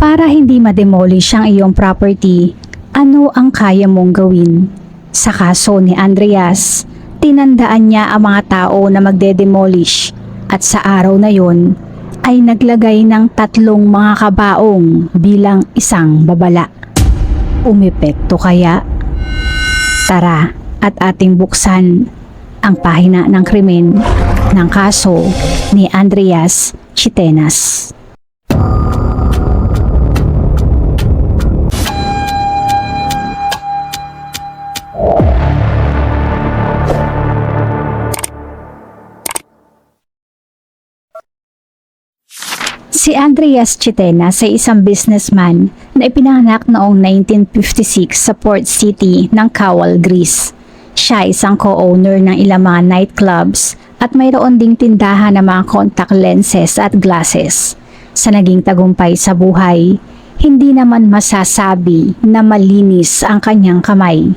Para hindi ma-demolish ang iyong property, ano ang kaya mong gawin? Sa kaso ni Andreas, tinandaan niya ang mga tao na magde-demolish at sa araw na yon ay naglagay ng 3 mga kabaong bilang isang babala. Umepekto kaya? Tara at ating buksan ang pahina ng krimen ng kaso ni Andreas Chitenas. Si Andreas Chitenas ay isang businessman na ipinanganak noong 1956 sa Port City ng Cowal, Greece. Siya ay isang co-owner ng ilang mga nightclubs at mayroon ding tindahan ng mga contact lenses at glasses. Sa naging tagumpay sa buhay, hindi naman masasabi na malinis ang kanyang kamay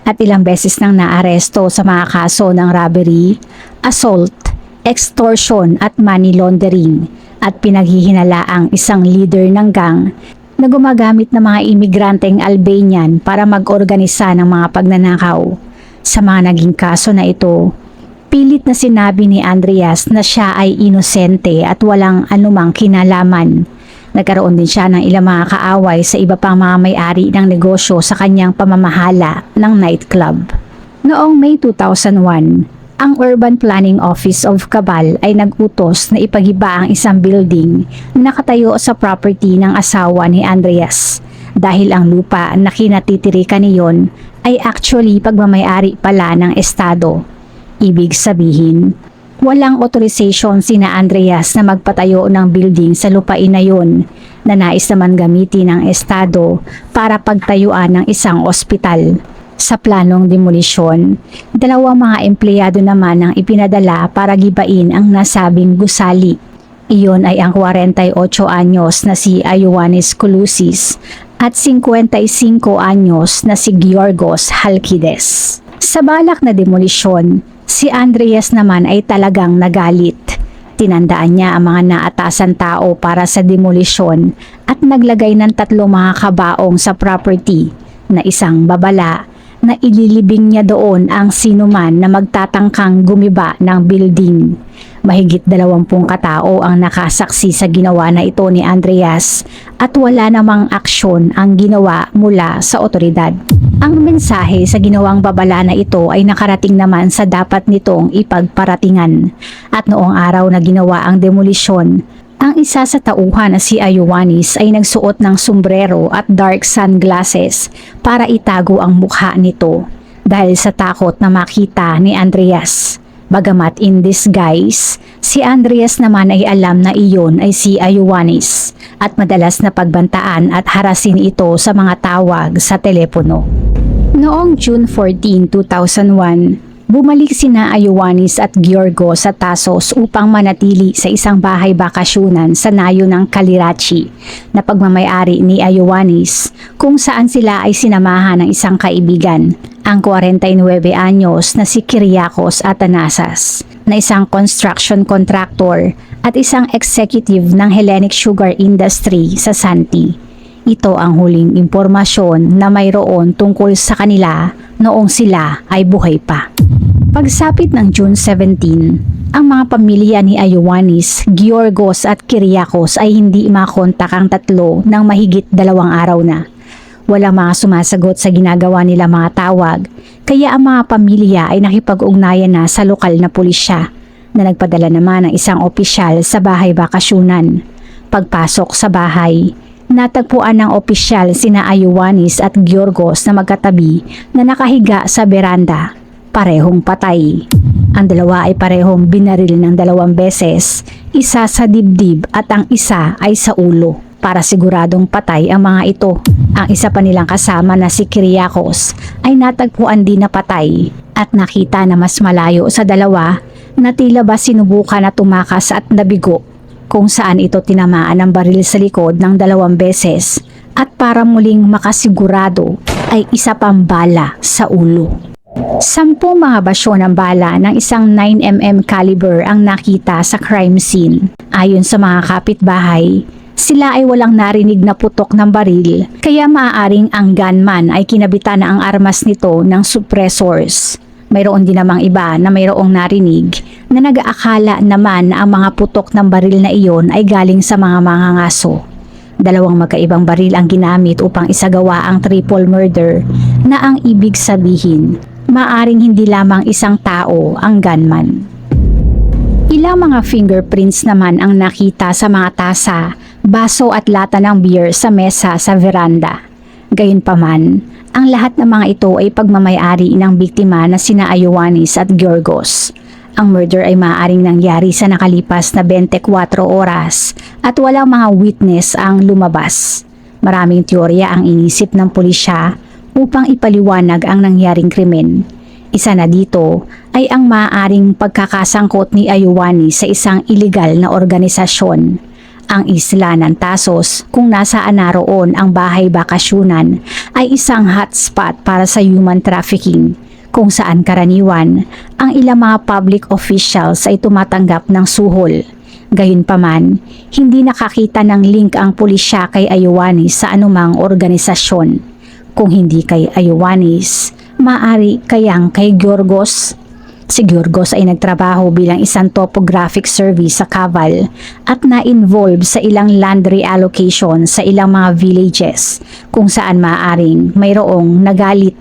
at ilang beses nang naaresto sa mga kaso ng robbery, assault, extortion at money laundering at pinaghihinala ang isang leader ng gang na gumagamit ng mga imigranteng Albanian para mag-organisa ng mga pagnanakaw. Sa mga naging kaso na ito, pilit na sinabi ni Andreas na siya ay inosente at walang anumang kinalaman. Nagkaroon din siya ng ilang mga kaaway sa iba pang mga may-ari ng negosyo sa kanyang pamamahala ng nightclub. Noong May 2001, ang Urban Planning Office of Cabal ay nag-utos na ipagiba ang isang building na nakatayo sa property ng asawa ni Andreas dahil ang lupa na kinatitirikan niyon ay actually pagmamayari pala ng estado. Ibig sabihin, walang authorization sina Andreas na magpatayo ng building sa lupain na yon na nais naman gamitin ng estado para pagtayuan ng isang ospital. Sa planong demolisyon, 2 mga empleyado naman ang ipinadala para gibain ang nasabing gusali. Iyon ay ang 48 anyos na si Ioannis Koulousis at 55 anyos na si Giorgos Halkides. Sa balak na demolisyon, si Andreas naman ay talagang nagalit. Tinandaan niya ang mga naatasan tao para sa demolisyon at naglagay ng 3 mga kabaong sa property na isang babala na ililibing niya doon ang sinuman na magtatangkang gumiba ng building. Mahigit 20 katao ang nakasaksi sa ginawa na ito ni Andreas at wala namang aksyon ang ginawa mula sa otoridad. Ang mensahe sa ginawang babala na ito ay nakarating naman sa dapat nitong ipagparatingan at noong araw na ginawa ang demolisyon, ang isa sa tauhan na si Ioannis ay nagsuot ng sombrero at dark sunglasses para itago ang mukha nito dahil sa takot na makita ni Andreas. Bagamat in disguise, si Andreas naman ay alam na iyon ay si Ioannis at madalas na pagbantaan at harasin ito sa mga tawag sa telepono. Noong June 14, 2001, bumalik sina Ioannis at Giorgos sa Tasos upang manatili sa isang bahay bakasyunan sa nayo ng Kalirachi na pagmamayari ni Ioannis kung saan sila ay sinamahan ng isang kaibigan, ang 49 anyos na si Kyriakos Athanasas, na isang construction contractor at isang executive ng Hellenic Sugar Industry sa Santi. Ito ang huling impormasyon na mayroon tungkol sa kanila noong sila ay buhay pa. Pagsapit ng June 17, ang mga pamilya ni Ioannis, Giorgos at Kyriakos ay hindi makontak ang 3 ng mahigit 2 araw na. Walang mga sumasagot sa ginagawa nila mga tawag, kaya ang mga pamilya ay nakipag-ugnayan na sa lokal na pulisya na nagpadala naman ng isang opisyal sa bahay bakasyunan. Pagpasok sa bahay, natagpuan ng opisyal sina Ioannis at Giorgos na magkatabi na nakahiga sa beranda. Parehong patay. Ang dalawa ay parehong binaril ng 2 beses, isa sa dibdib at ang isa ay sa ulo. Para siguradong patay ang mga ito. Ang isa pa nilang kasama na si Kyriakos ay natagpuan din na patay at nakita na mas malayo sa 2 na tila ba sinubukan na tumakas at nabigo kung saan ito tinamaan ng baril sa likod ng 2 beses at para muling makasigurado ay isa pang bala sa ulo. 10 mga basyo ng bala ng isang 9mm caliber ang nakita sa crime scene. Ayon sa mga kapitbahay, Sila ay walang narinig na putok ng baril, kaya maaaring ang gunman ay kinabitan na ang armas nito ng suppressors. Mayroon din namang iba na mayroong narinig na nag-aakala naman na ang mga putok ng baril na iyon ay galing sa mga mangangaso. Dalawang magkaibang baril ang ginamit upang isagawa ang triple murder na ang ibig sabihin, maaring hindi lamang isang tao ang gunman. Ilang mga fingerprints naman ang nakita sa mga tasa, baso at lata ng beer sa mesa sa veranda. Gayunpaman, ang lahat ng mga ito ay pagmamayari ng biktima na sina Ioannis at Giorgos. Ang murder ay maaaring nangyari sa nakalipas na 24 oras at walang mga witness ang lumabas. Maraming teorya ang inisip ng pulisya upang ipaliwanag ang nangyaring krimen. Isa na dito ay ang maaaring pagkakasangkot ni Ioannis sa isang iligal na organisasyon, ang Isla ng Tasos, kung nasaan naroon ang bahay bakasyunan, ay isang hotspot para sa human trafficking, kung saan karaniwan ang ilang mga public officials ay tumatanggap ng suhol. Gayunpaman, hindi nakakita ng link ang pulisya kay Ioannis sa anumang organisasyon. Kung hindi kay Ioannis, maaari kayang kay Giorgos? Si Giorgos ay nagtrabaho bilang isang topographic service sa Caval at na-involve sa ilang land reallocation sa ilang mga villages kung saan maaaring mayroong nagalit.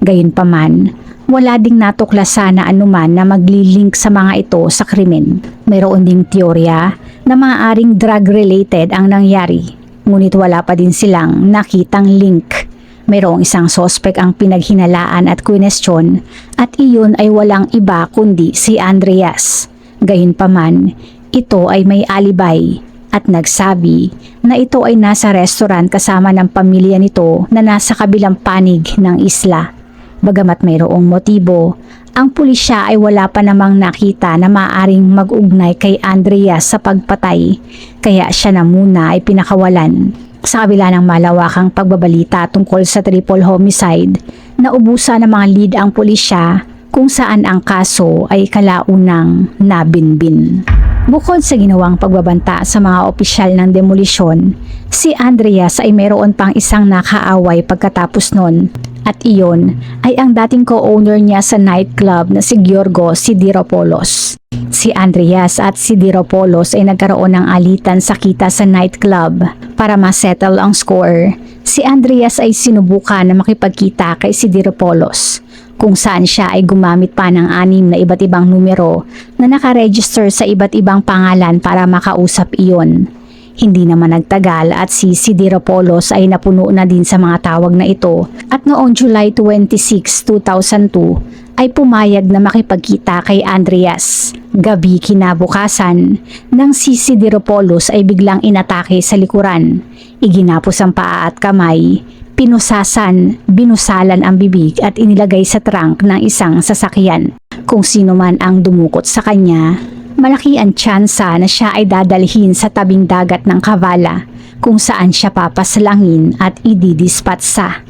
Gayunpaman, wala ding natuklasan na anuman na maglilink sa mga ito sa krimen. Mayroon ding teorya na maaaring drug-related ang nangyari, ngunit wala pa din silang nakitang link. Mayroong isang sospek ang pinaghinalaan at kwinestyon at iyon ay walang iba kundi si Andreas. Gayunpaman, ito ay may alibay at nagsabi na ito ay nasa restaurant kasama ng pamilya nito na nasa kabilang panig ng isla. Bagamat mayroong motibo, ang pulisya ay wala pa namang nakita na maaaring mag-ugnay kay Andreas sa pagpatay, kaya siya na muna ay pinakawalan. Sa kabila ng malawakang pagbabalita tungkol sa triple homicide, naubusan ng mga lead ang pulisya kung saan ang kaso ay kalaunang nabinbin. Bukod sa ginawang pagbabanta sa mga opisyal ng demolisyon, si Andreas ay mayroon pang isang nakaaway pagkatapos nun, at iyon ay ang dating co-owner niya sa nightclub na si Giorgos Sidiropoulos. Si Andreas at si Sidiropoulos ay nagkaroon ng alitan sa kita sa nightclub. Para ma-settle ang score, si Andreas ay sinubukan na makipagkita kay Sidiropoulos, kung saan siya ay gumamit pa ng 6 na iba't ibang numero na nakaregister sa iba't ibang pangalan para makausap iyon. Hindi naman nagtagal at si Sidiropoulos ay napuno na din sa mga tawag na ito at noong July 26, 2002 ay pumayag na makipagkita kay Andreas. Gabi kinabukasan, nang si Sidiropoulos ay biglang inatake sa likuran. Iginapos ang paa at kamay, pinusasan, binusalan ang bibig at inilagay sa trunk ng isang sasakyan. Kung sino man ang dumukot sa kanya, malaki ang tsansa na siya ay dadalhin sa tabing dagat ng Kavala kung saan siya papasalangin at ididispatsa.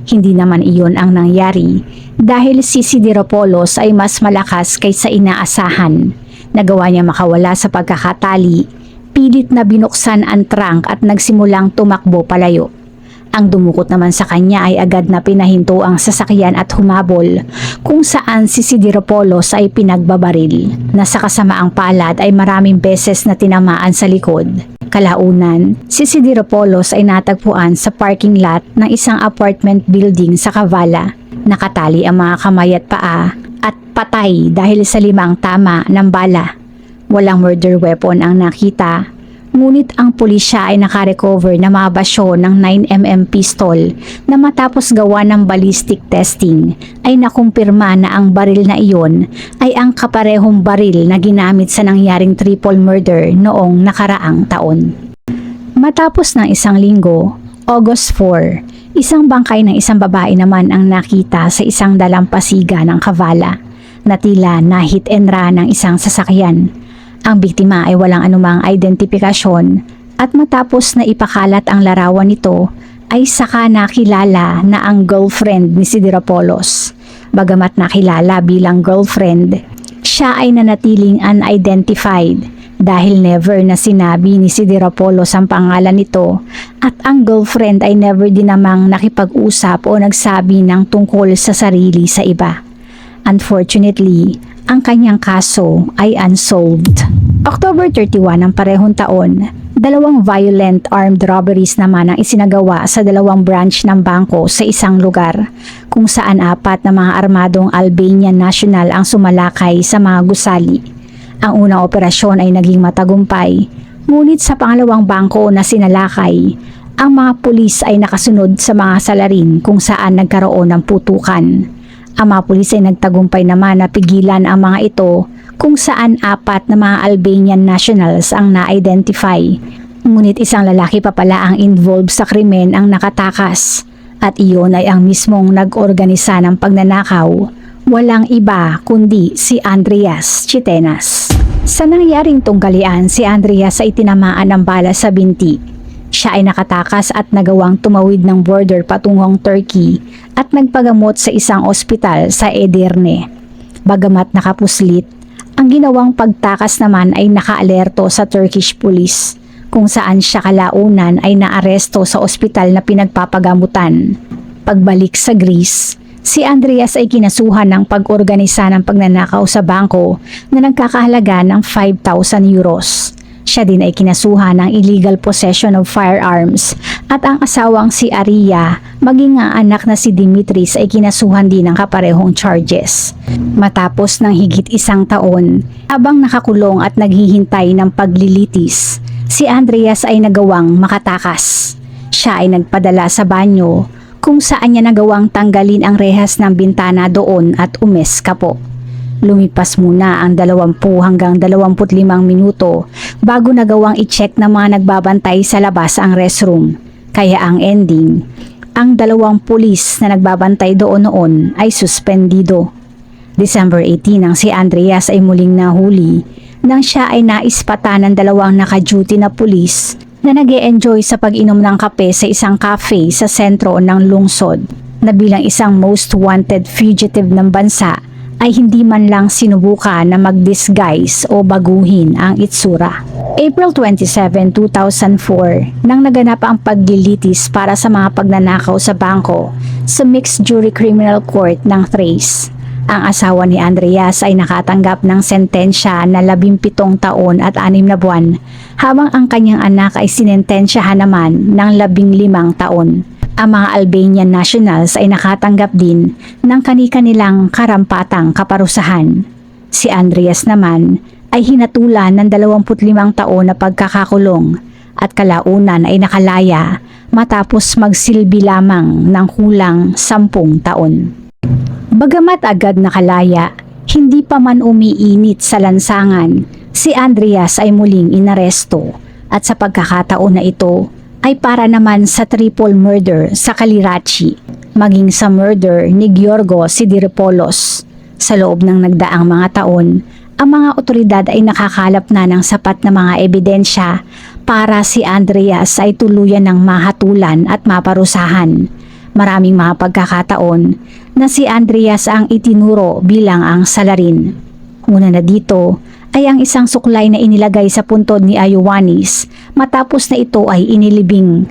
Hindi naman iyon ang nangyari dahil si Sidiropoulos ay mas malakas kaysa inaasahan. Nagawa niya makawala sa pagkakatali, pilit na binuksan ang trunk at nagsimulang tumakbo palayo. Ang dumukot naman sa kanya ay agad na pinahinto ang sasakyan at humabol kung saan si Sidiropoulos ay pinagbabaril na sa kasamaang palad ay maraming beses na tinamaan sa likod. Kalaunan, si Sidiropoulos ay natagpuan sa parking lot ng isang apartment building sa Kavala. Nakatali ang mga kamay at paa at patay dahil sa 5 tama ng bala. Walang murder weapon ang nakita, ngunit ang pulisya ay nakarecover na mga basyo ng 9mm pistol na matapos gawa ng ballistic testing ay nakumpirma na ang baril na iyon ay ang kaparehong baril na ginamit sa nangyaring triple murder noong nakaraang taon. Matapos ng 1 linggo, August 4, isang bangkay ng isang babae naman ang nakita sa isang dalampasiga ng Kavala na tila na hit and run ng isang sasakyan. Ang biktima ay walang anumang identifikasyon at matapos na ipakalat ang larawan nito ay saka nakilala na ang girlfriend ni Sidiropoulos. Bagamat nakilala bilang girlfriend, siya ay nanatiling unidentified Dahil never na sinabi ni Sidiropoulos ang pangalan nito at ang girlfriend ay never din namang nakipag-usap o nagsabi ng tungkol sa sarili sa iba. Unfortunately, ang kanyang kaso ay unsolved. October 31 ng parehong taon, 2 violent armed robberies naman ang isinagawa sa 2 branch ng bangko sa isang lugar kung saan 4 na mga armadong Albanian national ang sumalakay sa mga gusali. Ang unang operasyon ay naging matagumpay, ngunit sa pangalawang bangko na sinalakay, ang mga pulis ay nakasunod sa mga salarin kung saan nagkaroon ng putukan. Ang mga pulis ay nagtagumpay naman na pigilan ang mga ito kung saan 4 na mga Albanian nationals ang na-identify. Ngunit isang lalaki pa pala ang involved sa krimen ang nakatakas at iyon ay ang mismong nag-organisa ng pagnanakaw. Walang iba kundi si Andreas Chitenas. Sa nangyaring tunggalian, si Andreas ay tinamaan ng bala sa binti. Siya ay nakatakas at nagawang tumawid ng border patungong Turkey at nagpagamot sa isang ospital sa Edirne. Bagamat nakapuslit, ang ginawang pagtakas naman ay nakaalerto sa Turkish police kung saan siya kalaunan ay naaresto sa ospital na pinagpapagamutan. Pagbalik sa Greece, si Andreas ay kinasuhan ng pag-organisa ng pagnanakaw sa bangko na nagkakahalaga ng 5,000 euros. Siya din ay kinasuhan ng illegal possession of firearms at ang asawang si Aria, maging ang anak na si Dimitris ay kinasuhan din ng kaparehong charges. Matapos ng higit 1 taon, habang nakakulong at naghihintay ng paglilitis, si Andreas ay nagawang makatakas. Siya ay nagpadala sa banyo kung saan niya nagawang tanggalin ang rehas ng bintana doon at umeskapo. Lumipas muna ang 20 hanggang 25 minuto bago nagawang i-check ng mga nagbabantay sa labas ang restroom. Kaya ang ending, ang 2 pulis na nagbabantay doon noon ay suspendido. December 18 nang si Andreas ay muling nahuli nang siya ay naispata ng 2 naka-duty na pulis na nag-e-enjoy sa pag-inom ng kape sa isang cafe sa sentro ng lungsod na bilang isang most wanted fugitive ng bansa ay hindi man lang sinubukan na mag-disguise o baguhin ang itsura. April 27, 2004, nang naganap ang paglilitis para sa mga pagnanakaw sa bangko sa Mixed Jury Criminal Court ng Thrace. Ang asawa ni Andreas ay nakatanggap ng sentensya na 17 taon at 6 na buwan, habang ang kanyang anak ay sinentensyahan naman ng 15 taon. Ang mga Albanian nationals ay nakatanggap din ng kani-kanilang karampatang kaparusahan. Si Andreas naman ay hinatulan ng 25 taon na pagkakakulong at kalaunan ay nakalaya matapos magsilbi lamang ng kulang 10 taon. Bagamat agad nakalaya, hindi pa man umiinit sa lansangan, si Andreas ay muling inaresto at sa pagkakataon na ito ay para naman sa triple murder sa Kalirachi, maging sa murder ni Giorgo Sidiropoulos. Sa loob ng nagdaang mga taon, ang mga otoridad ay nakakalap na ng sapat na mga ebidensya para si Andreas ay tuluyan ng mahatulan at maparusahan. Maraming mga pagkakataon na si Andreas ang itinuro bilang ang salarin. Una na dito ay ang isang suklay na inilagay sa puntod ni Ioannis matapos na ito ay inilibing.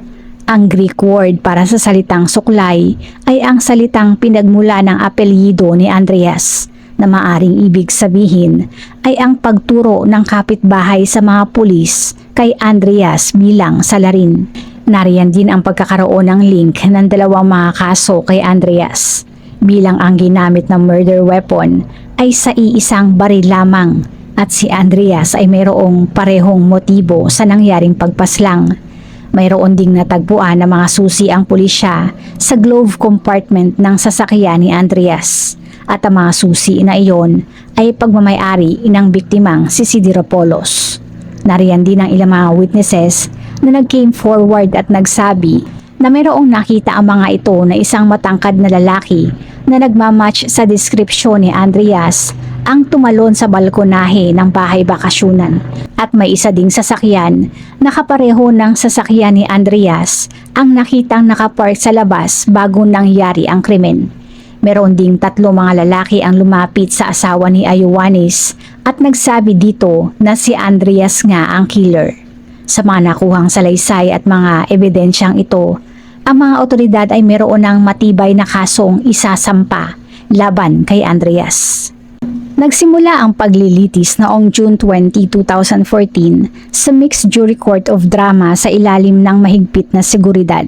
Ang Greek word para sa salitang suklay ay ang salitang pinagmula ng apelyido ni Andreas na maaring ibig sabihin ay ang pagturo ng kapitbahay sa mga pulis kay Andreas bilang salarin. Nariyan din ang pagkakaroon ng link ng 2 mga kaso kay Andreas bilang ang ginamit na murder weapon ay sa iisang baril lamang at si Andreas ay mayroong parehong motibo sa nangyaring pagpaslang. Mayroon ding natagpuan na mga susi ang pulisya sa glove compartment ng sasakyan ni Andreas at ang mga susi na iyon ay pagmamayari ng biktimang si Sidiropoulos. Nariyan din ang ilang mga witnesses na nag-came forward at nagsabi na mayroong nakita ang mga ito na isang matangkad na lalaki na nagmamatch sa deskripsyon ni Andreas ang tumalon sa balkonahe ng bahay bakasyunan at may isa ding sasakyan na kapareho ng sasakyan ni Andreas ang nakitang nakapark sa labas bago nangyari ang krimen. Meron ding 3 mga lalaki ang lumapit sa asawa ni Ioannis At nagsabi dito na si Andreas nga ang killer. Sa mga nakuhang salaysay at mga ebidensyang ito, ang mga otoridad ay meron ng matibay na kasong isasampa laban kay Andreas. Nagsimula ang paglilitis noong June 20, 2014 sa Mixed Jury Court of Drama sa ilalim ng mahigpit na seguridad.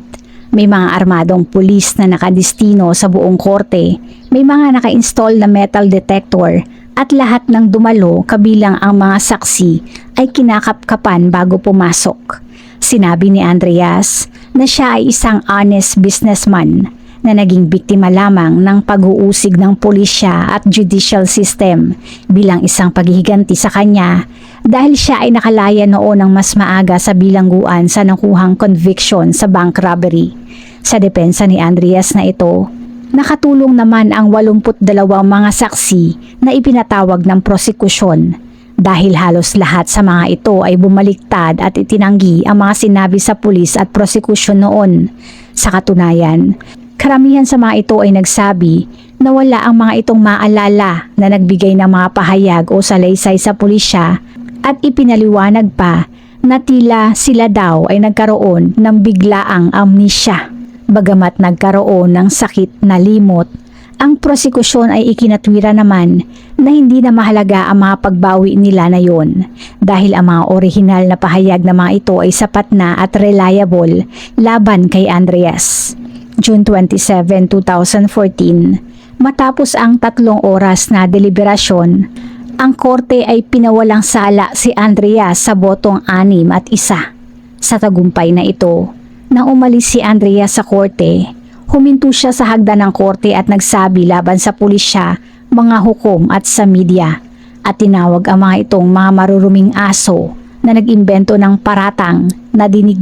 May mga armadong pulis na nakadistino sa buong korte, may mga naka-install na metal detector at lahat ng dumalo kabilang ang mga saksi ay kinakapkapan bago pumasok. Sinabi ni Andreas na siya ay isang honest businessman na naging biktima lamang ng pag-uusig ng pulisya at judicial system bilang isang paghihiganti sa kanya dahil siya ay nakalaya noon ng mas maaga sa bilangguan sa nakuhang conviction sa bank robbery. Sa depensa ni Andreas na ito, nakatulong naman ang 82 mga saksi na ipinatawag ng prosekusyon dahil halos lahat sa mga ito ay bumaliktad at itinanggi ang mga sinabi sa pulis at prosekusyon noon. Sa katunayan, karamihan sa mga ito ay nagsabi na wala ang mga itong maalala na nagbigay ng mga pahayag o salaysay sa pulisya at ipinaliwanag pa na tila sila daw ay nagkaroon ng biglaang amnesia. Bagamat nagkaroon ng sakit na limot, ang prosekusyon ay ikinatwira naman na hindi na mahalaga ang mga pagbawi nila na yon dahil ang mga orihinal na pahayag na mga ito ay sapat na at reliable laban kay Andreas. June 27, 2014, matapos ang 3 oras na deliberasyon, ang korte ay pinawalang sala si Andreas sa botong 6-1. Sa tagumpay na ito, nang umalis si Andreas sa korte, huminto siya sa hagdan ng korte at nagsabi laban sa pulisya, mga hukom at sa media at tinawag ang mga itong mga maruruming aso na nag-imbento ng paratang na dinig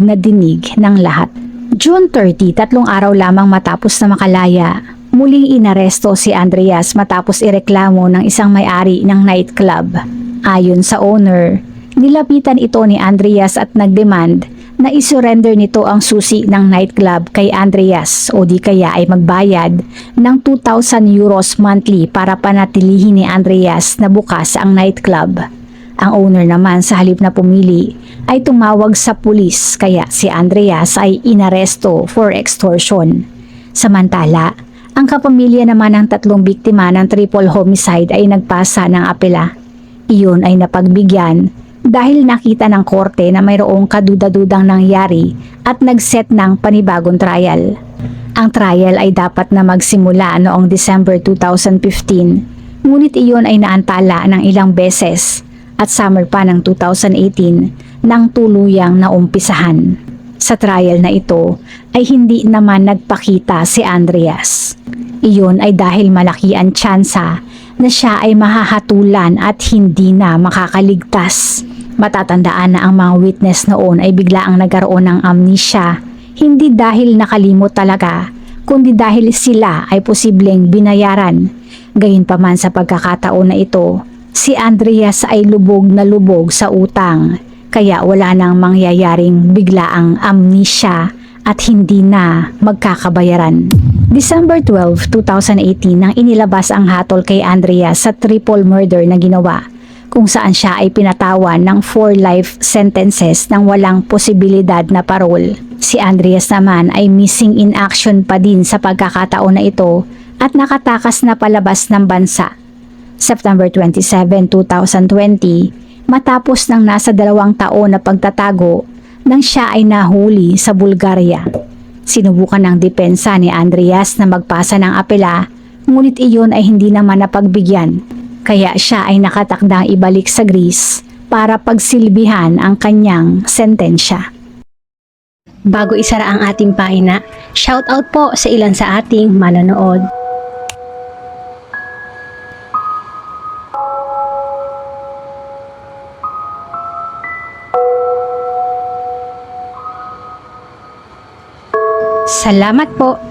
ng lahat. June 30, 3 araw lamang matapos na makalaya, muling inaresto si Andreas matapos ireklamo ng isang may-ari ng nightclub. Ayon sa owner, nilapitan ito ni Andreas at nagdemand na isurrender nito ang susi ng nightclub kay Andreas o di kaya ay magbayad ng 2,000 euros monthly para panatilihin ni Andreas na bukas ang nightclub. Ang owner naman sa halip na pumili ay tumawag sa pulis kaya si Andreas ay inaresto for extortion. Samantala, ang kapamilya naman ng 3 biktima ng triple homicide ay nagpasa ng apela. Iyon ay napagbigyan dahil nakita ng korte na mayroong kaduda-dudang nangyari at nag-set ng panibagong trial. Ang trial ay dapat na magsimula noong December 2015, ngunit iyon ay naantala ng ilang beses at summer pa ng 2018 nang tuluyang naumpisahan. Sa trial na ito ay hindi naman nagpakita si Andreas. Iyon ay dahil malaki ang tsansa na siya ay mahahatulan at hindi na makakaligtas. Matatandaan na ang mga witness noon ay biglaang nagkaroon ng amnesia, hindi dahil nakalimot talaga, kundi dahil sila ay posibleng binayaran. Gayunpaman sa pagkakataon na ito, si Andreas ay lubog na lubog sa utang, kaya wala nang mangyayaring biglaang amnesia at hindi na magkakabayaran. December 12, 2018 nang inilabas ang hatol kay Andreas sa triple murder na ginawa, kung saan siya ay pinatawan ng 4 life sentences nang walang posibilidad na parol. Si Andreas naman ay missing in action pa din sa pagkakataon na ito at nakatakas na palabas ng bansa. September 27, 2020, matapos ng nasa 2 taon na pagtatago nang siya ay nahuli sa Bulgaria. Sinubukan ng depensa ni Andreas na magpasa ng apela, ngunit iyon ay hindi naman napagbigyan. Kaya siya ay nakatakdang ibalik sa Greece para pagsilbihan ang kanyang sentensya. Bago isara ang ating pahina, shoutout po sa ilan sa ating manonood. Salamat po!